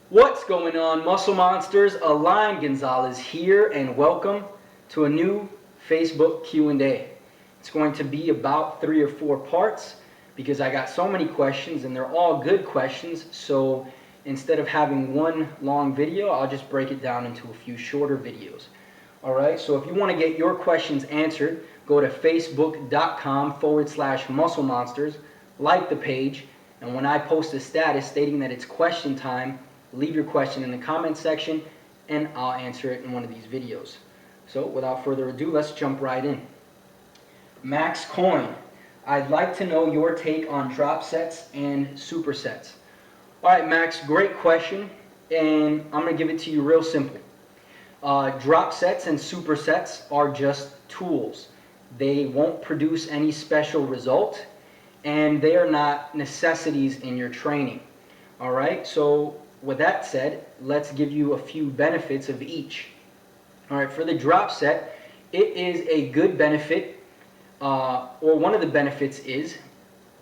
What's going on, Muscle Monsters? Align Gonzalez here, and welcome to a new Facebook Q&A. It's going to be about 3 or 4 parts because I got so many questions and they're all good questions. So instead of having one long video, I'll just break it down into a few shorter videos. Alright, so if you want to get your questions answered, go to facebook.com/muscle monsters, like the page, and when I post a status stating that it's question time, leave your question in the comment section and I'll answer it in one of these videos. So without further ado, let's jump right in. Max Coin, I'd like to know your take on drop sets and supersets. Alright Max, great question, and I'm going to give it to you real simple. Drop sets and supersets are just tools. They won't produce any special result, and they are not necessities in your training. Alright, so with that said, let's give you a few benefits of each. Alright, for the drop set, it is a good benefit, or one of the benefits is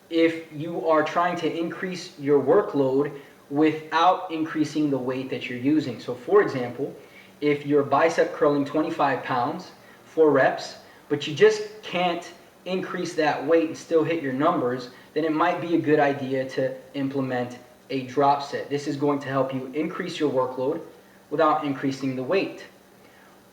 if you are trying to increase your workload without increasing the weight that you're using. So for example, if you're bicep curling 25 pounds, 4 reps, but you just can't increase that weight and still hit your numbers, then it might be a good idea to implement a drop set. This is going to help you increase your workload without increasing the weight.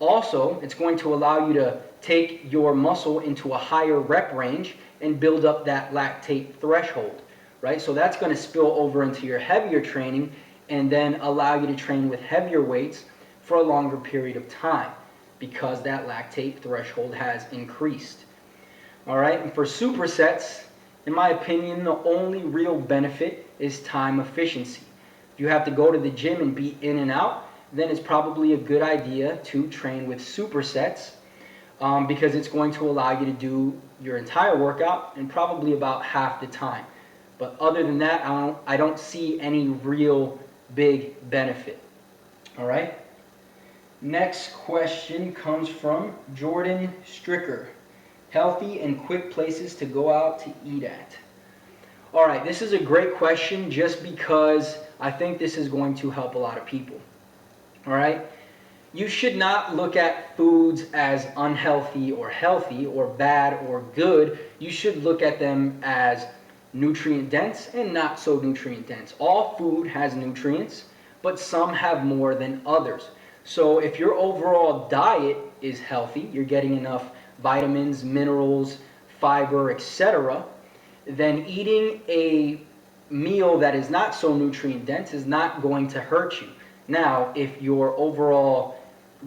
Also, it's going to allow you to take your muscle into a higher rep range and build up that lactate threshold, right? So that's going to spill over into your heavier training and then allow you to train with heavier weights for a longer period of time because that lactate threshold has increased. All right, and for supersets, in my opinion, the only real benefit is time efficiency. If you have to go to the gym and be in and out, then it's probably a good idea to train with supersets because it's going to allow you to do your entire workout in probably about half the time. But other than that, I don't see any real big benefit. All right. Next question comes from Jordan Stricker. Healthy and quick places to go out to eat at. All right, this is a great question just because I think this is going to help a lot of people. All right, you should not look at foods as unhealthy or healthy or bad or good. You should look at them as nutrient dense and not so nutrient dense. All food has nutrients, but some have more than others. So if your overall diet is healthy, you're getting enough vitamins, minerals, fiber, etc., then eating a meal that is not so nutrient dense is not going to hurt you. Now, if your overall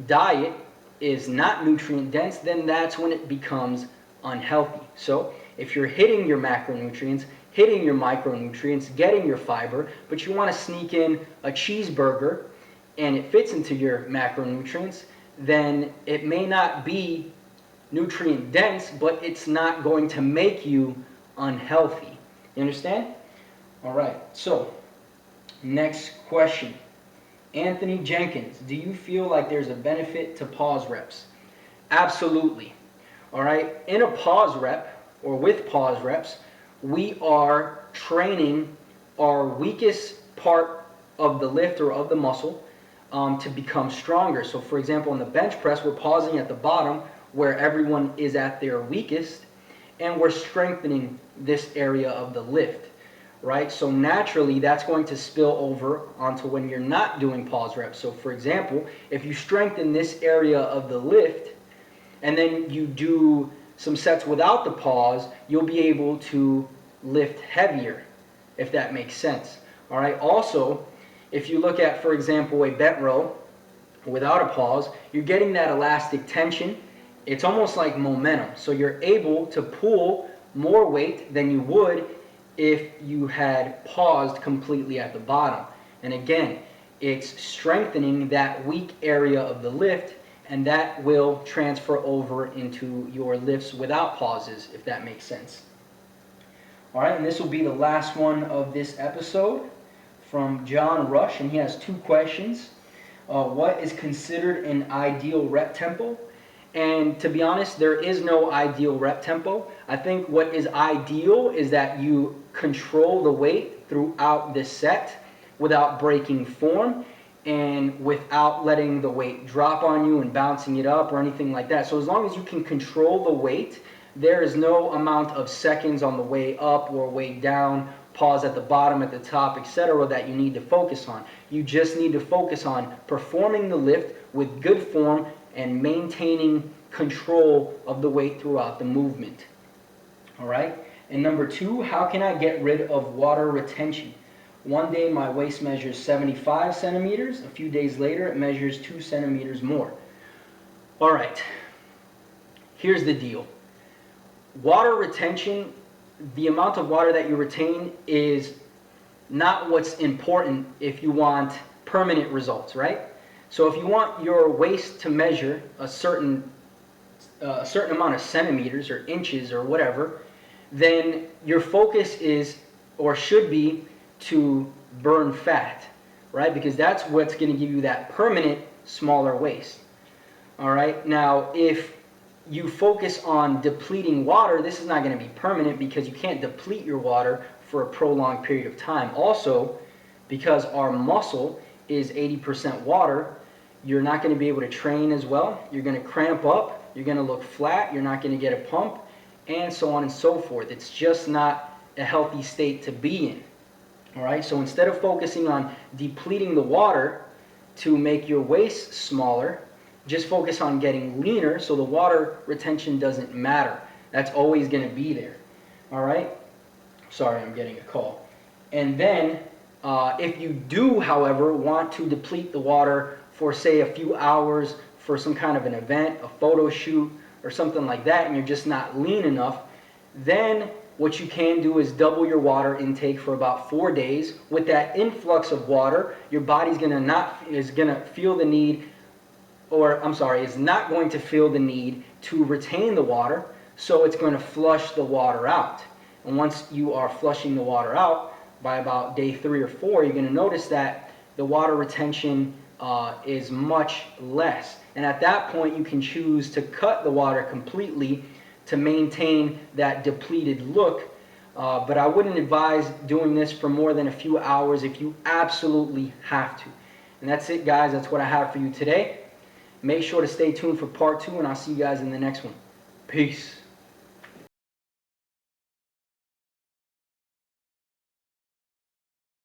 diet is not nutrient dense, then that's when it becomes unhealthy. So if you're hitting your macronutrients, hitting your micronutrients, getting your fiber, but you want to sneak in a cheeseburger and it fits into your macronutrients, then it may not be nutrient dense, but it's not going to make you unhealthy. You understand? All right, so next question. Anthony Jenkins, do you feel like there's a benefit to pause reps? Absolutely. All right, in a pause rep or with pause reps, we are training our weakest part of the lift or of the muscle to become stronger. So for example, in the bench press, we're pausing at the bottom where everyone is at their weakest, and we're strengthening this area of the lift, right? So naturally, that's going to spill over onto when you're not doing pause reps. So for example, if you strengthen this area of the lift, and then you do some sets without the pause, you'll be able to lift heavier, if that makes sense. All right, also, if you look at, for example, a bent row without a pause, you're getting that elastic tension. It's almost like momentum. So you're able to pull more weight than you would if you had paused completely at the bottom. And again, it's strengthening that weak area of the lift, and that will transfer over into your lifts without pauses, if that makes sense. All right, and this will be the last one of this episode from John Rush, and he has 2 questions. What is considered an ideal rep tempo? And to be honest, there is no ideal rep tempo. I think what is ideal is that you control the weight throughout the set without breaking form and without letting the weight drop on you and bouncing it up or anything like that. So as long as you can control the weight, there is no amount of seconds on the way up or way down, pause at the bottom, at the top, etc. that you need to focus on. You just need to focus on performing the lift with good form and maintaining control of the weight throughout the movement. All right? And number 2, how can I get rid of water retention? One day my waist measures 75 centimeters. A few days later it measures 2 centimeters more. All right. Here's the deal. Water retention, the amount of water that you retain is not what's important if you want permanent results, right? So if you want your waist to measure a certain amount of centimeters or inches or whatever, then your focus is or should be to burn fat, right? Because that's what's going to give you that permanent smaller waist. All right. Now, if you focus on depleting water, this is not going to be permanent because you can't deplete your water for a prolonged period of time. Also, because our muscle is 80% water, you're not going to be able to train as well. You're going to cramp up, you're going to look flat, you're not going to get a pump, and so on and so forth. It's just not a healthy state to be in. All right, so instead of focusing on depleting the water to make your waist smaller, just focus on getting leaner so the water retention doesn't matter. That's always going to be there. All right? Sorry, I'm getting a call. And then, if you do, however, want to deplete the water for, say, a few hours for some kind of an event, a photo shoot, or something like that, and you're just not lean enough, then what you can do is double your water intake for about 4 days. With that influx of water, your body's is not going to feel the need to retain the water, so it's going to flush the water out. And once you are flushing the water out, by about day 3 or 4, you're going to notice that the water retention is much less. And at that point, you can choose to cut the water completely to maintain that depleted look. But I wouldn't advise doing this for more than a few hours if you absolutely have to. And that's it, guys. That's what I have for you today. Make sure to stay tuned for part 2, and I'll see you guys in the next one. Peace.